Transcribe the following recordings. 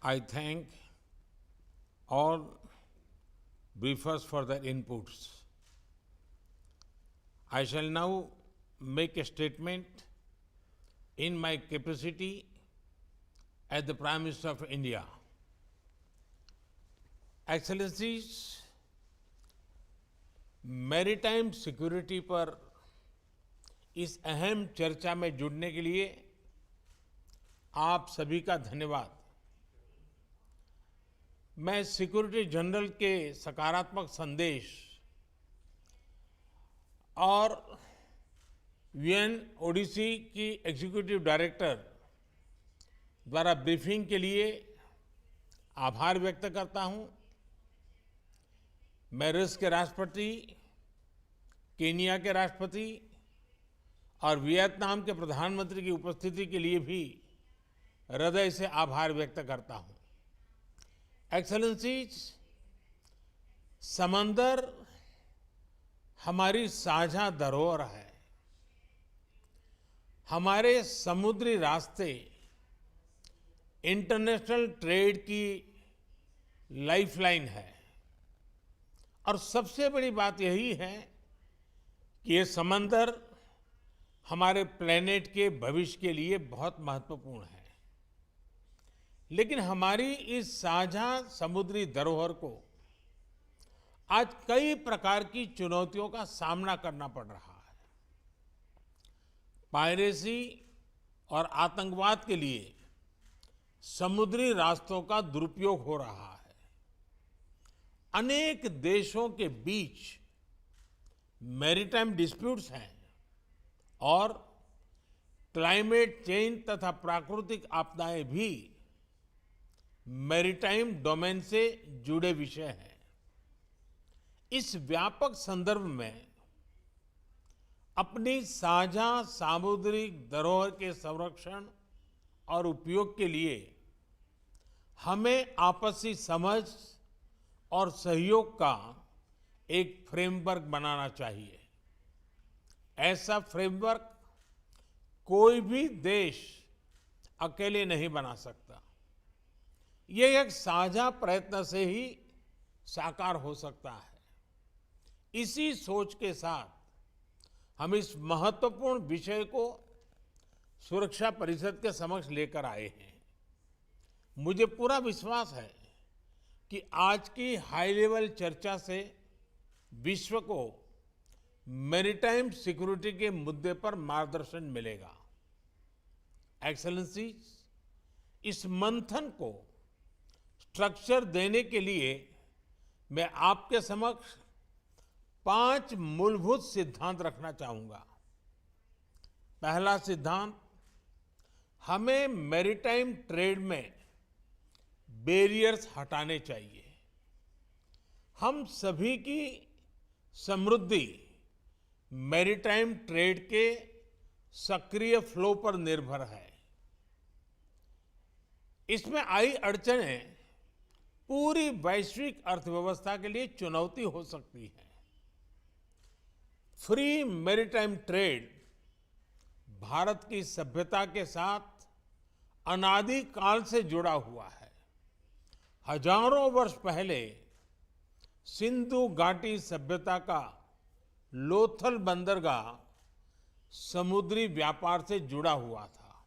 I thank all briefers for their inputs. I shall now make a statement in my capacity as the Prime Minister of India. Excellencies, maritime security पर इस अहम चर्चा में जुड़ने के लिए आप सभी का धन्यवाद। मैं सिक्योरिटी जनरल के सकारात्मक संदेश और यूएन ओडीसी की एग्जीक्यूटिव डायरेक्टर द्वारा ब्रीफिंग के लिए आभार व्यक्त करता हूं। मैं रूस के राष्ट्रपति, केनिया के राष्ट्रपति और वियतनाम के प्रधानमंत्री की उपस्थिति के लिए भी हृदय से आभार व्यक्त करता हूं। एक्सेलेंसीज, समंदर हमारी साझा धरोहर है। हमारे समुद्री रास्ते इंटरनेशनल ट्रेड की लाइफलाइन है और सबसे बड़ी बात यही है कि ये समंदर हमारे प्लेनेट के भविष्य के लिए बहुत महत्वपूर्ण है। लेकिन हमारी इस साझा समुद्री धरोहर को आज कई प्रकार की चुनौतियों का सामना करना पड़ रहा है। पायरेसी और आतंकवाद के लिए समुद्री रास्तों का दुरुपयोग हो रहा है। अनेक देशों के बीच मैरीटाइम डिस्प्यूट्स हैं और क्लाइमेट चेंज तथा प्राकृतिक आपदाएं भी मैरीटाइम डोमेन से जुड़े विषय हैं। इस व्यापक संदर्भ में अपनी साझा सामुद्रिक धरोहर के संरक्षण और उपयोग के लिए हमें आपसी समझ और सहयोग का एक फ्रेमवर्क बनाना चाहिए। ऐसा फ्रेमवर्क कोई भी देश अकेले नहीं बना सकता। ये एक साझा प्रयत्न से ही साकार हो सकता है। इसी सोच के साथ हम इस महत्वपूर्ण विषय को सुरक्षा परिषद के समक्ष लेकर आए हैं। मुझे पूरा विश्वास है कि आज की हाई लेवल चर्चा से विश्व को मैरीटाइम सिक्योरिटी के मुद्दे पर मार्गदर्शन मिलेगा। एक्सेलेंसीज, इस मंथन को स्ट्रक्चर देने के लिए मैं आपके समक्ष 5 मूलभूत सिद्धांत रखना चाहूंगा। पहला सिद्धांत, हमें मैरीटाइम ट्रेड में बैरियर्स हटाने चाहिए। हम सभी की समृद्धि मैरीटाइम ट्रेड के सक्रिय फ्लो पर निर्भर है। इसमें आई अड़चनें पूरी वैश्विक अर्थव्यवस्था के लिए चुनौती हो सकती है। फ्री मैरीटाइम ट्रेड भारत की सभ्यता के साथ अनादिकाल से जुड़ा हुआ है। हजारों वर्ष पहले सिंधु घाटी सभ्यता का लोथल बंदरगाह समुद्री व्यापार से जुड़ा हुआ था।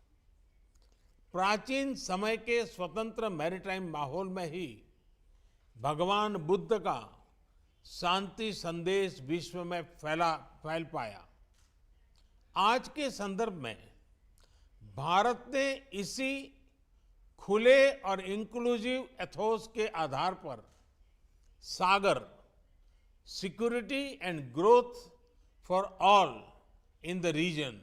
प्राचीन समय के स्वतंत्र मैरीटाइम माहौल में ही भगवान बुद्ध का शांति संदेश विश्व में फैल पाया। आज के संदर्भ में भारत ने इसी खुले और इंक्लूसिव एथोस के आधार पर SAGAR, security and growth for all in the region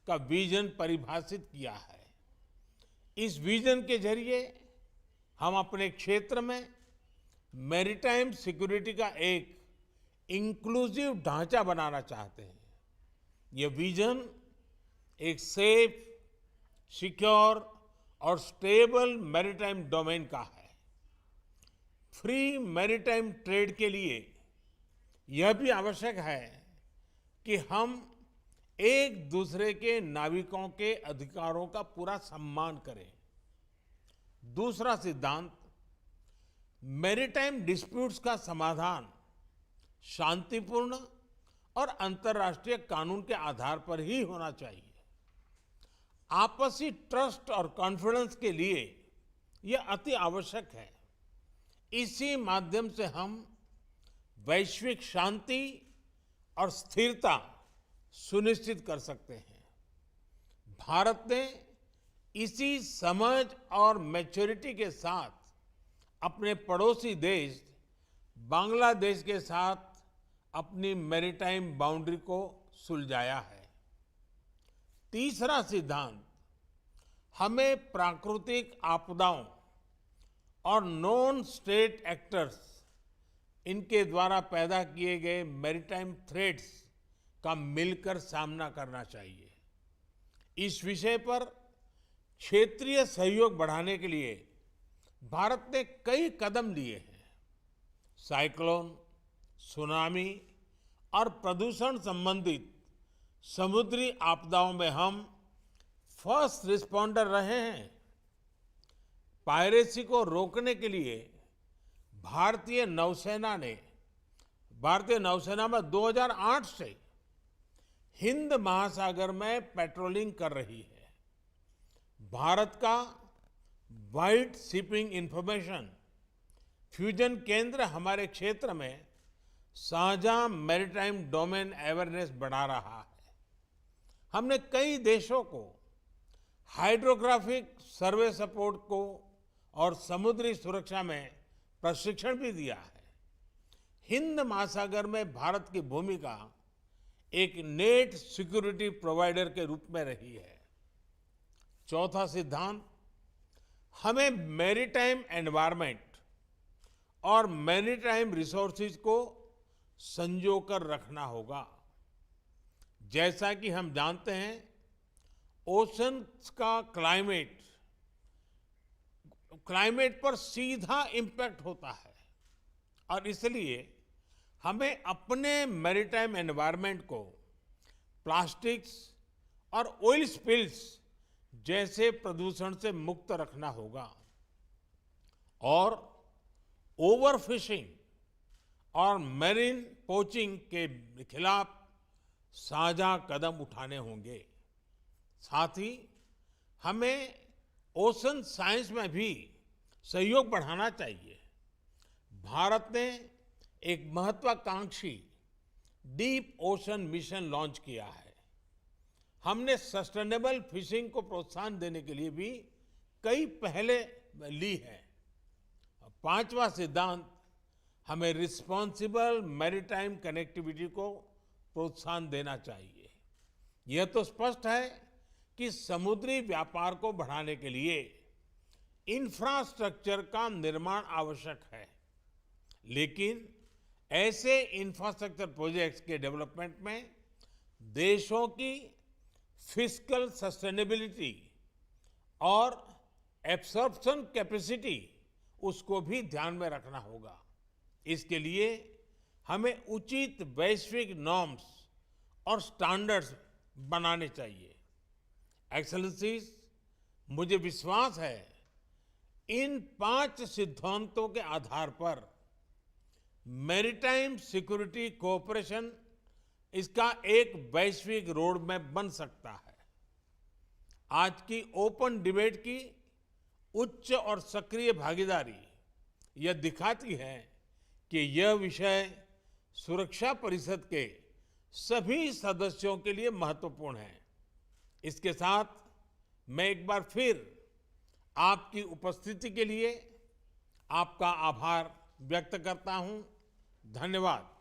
का विजन परिभाषित किया है। इस विजन के जरिए हम अपने क्षेत्र में मैरीटाइम सिक्योरिटी का एक इंक्लूसिव ढांचा बनाना चाहते हैं। यह विजन एक सेफ, सिक्योर और स्टेबल मैरीटाइम डोमेन का है। फ्री मैरीटाइम ट्रेड के लिए यह भी आवश्यक है कि हम एक दूसरे के नाविकों के अधिकारों का पूरा सम्मान करें। दूसरा सिद्धांत, मैरीटाइम डिस्प्यूट्स का समाधान शांतिपूर्ण और अंतर्राष्ट्रीय कानून के आधार पर ही होना चाहिए। आपसी ट्रस्ट और कॉन्फिडेंस के लिए यह अति आवश्यक है। इसी माध्यम से हम वैश्विक शांति और स्थिरता सुनिश्चित कर सकते हैं। भारत ने इसी समझ और मैच्योरिटी के साथ अपने पड़ोसी देश बांग्लादेश के साथ अपनी मैरीटाइम बाउंड्री को सुलझाया है। तीसरा सिद्धांत, हमें प्राकृतिक आपदाओं और नॉन स्टेट एक्टर्स इनके द्वारा पैदा किए गए मैरीटाइम थ्रेट्स का मिलकर सामना करना चाहिए। इस विषय पर क्षेत्रीय सहयोग बढ़ाने के लिए भारत ने कई कदम लिए हैं। साइक्लोन, सुनामी और प्रदूषण संबंधित समुद्री आपदाओं में हम फर्स्ट रिस्पॉन्डर रहे हैं। पायरेसी को रोकने के लिए भारतीय नौसेना में 2008 से हिंद महासागर में पेट्रोलिंग कर रही है। भारत का वाइड शिपिंग इंफॉर्मेशन फ्यूजन केंद्र हमारे क्षेत्र में साझा मैरीटाइम डोमेन अवेयरनेस बढ़ा रहा है। हमने कई देशों को हाइड्रोग्राफिक सर्वे सपोर्ट को और समुद्री सुरक्षा में प्रशिक्षण भी दिया है। हिंद महासागर में भारत की भूमिका एक नेट सिक्योरिटी प्रोवाइडर के रूप में रही है। चौथा सिद्धांत, हमें मैरीटाइम एनवायरनमेंट और मैरीटाइम रिसोर्सेज को संजोकर रखना होगा। जैसा कि हम जानते हैं, ओशंस का क्लाइमेट पर सीधा इम्पैक्ट होता है और इसलिए हमें अपने मैरीटाइम एनवायरनमेंट को प्लास्टिक्स और ऑयल स्पिल्स जैसे प्रदूषण से मुक्त रखना होगा और ओवरफिशिंग और मैरीन पोचिंग के खिलाफ साझा कदम उठाने होंगे। साथ ही हमें ओशन साइंस में भी सहयोग बढ़ाना चाहिए। भारत ने एक महत्वाकांक्षी डीप ओशन मिशन लॉन्च किया है। हमने सस्टेनेबल फिशिंग को प्रोत्साहन देने के लिए भी कई पहले ली है। पांचवा सिद्धांत, हमें रिस्पॉन्सिबल मैरीटाइम कनेक्टिविटी को प्रोत्साहन देना चाहिए। यह तो स्पष्ट है कि समुद्री व्यापार को बढ़ाने के लिए इंफ्रास्ट्रक्चर का निर्माण आवश्यक है, लेकिन ऐसे इंफ्रास्ट्रक्चर प्रोजेक्ट्स के डेवलपमेंट में देशों की फिस्कल सस्टेनेबिलिटी और एब्सॉर्प्शन कैपेसिटी उसको भी ध्यान में रखना होगा। इसके लिए हमें उचित वैश्विक नॉर्म्स और स्टैंडर्ड्स बनाने चाहिए। एक्सेलेंसीज, मुझे विश्वास है इन 5 सिद्धांतों के आधार पर मैरीटाइम सिक्योरिटी कोऑपरेशन इसका एक वैश्विक रोड मैप बन सकता है। आज की ओपन डिबेट की उच्च और सक्रिय भागीदारी यह दिखाती है कि यह विषय सुरक्षा परिषद के सभी सदस्यों के लिए महत्वपूर्ण है। इसके साथ मैं एक बार फिर आपकी उपस्थिति के लिए आपका आभार व्यक्त करता हूं। धन्यवाद।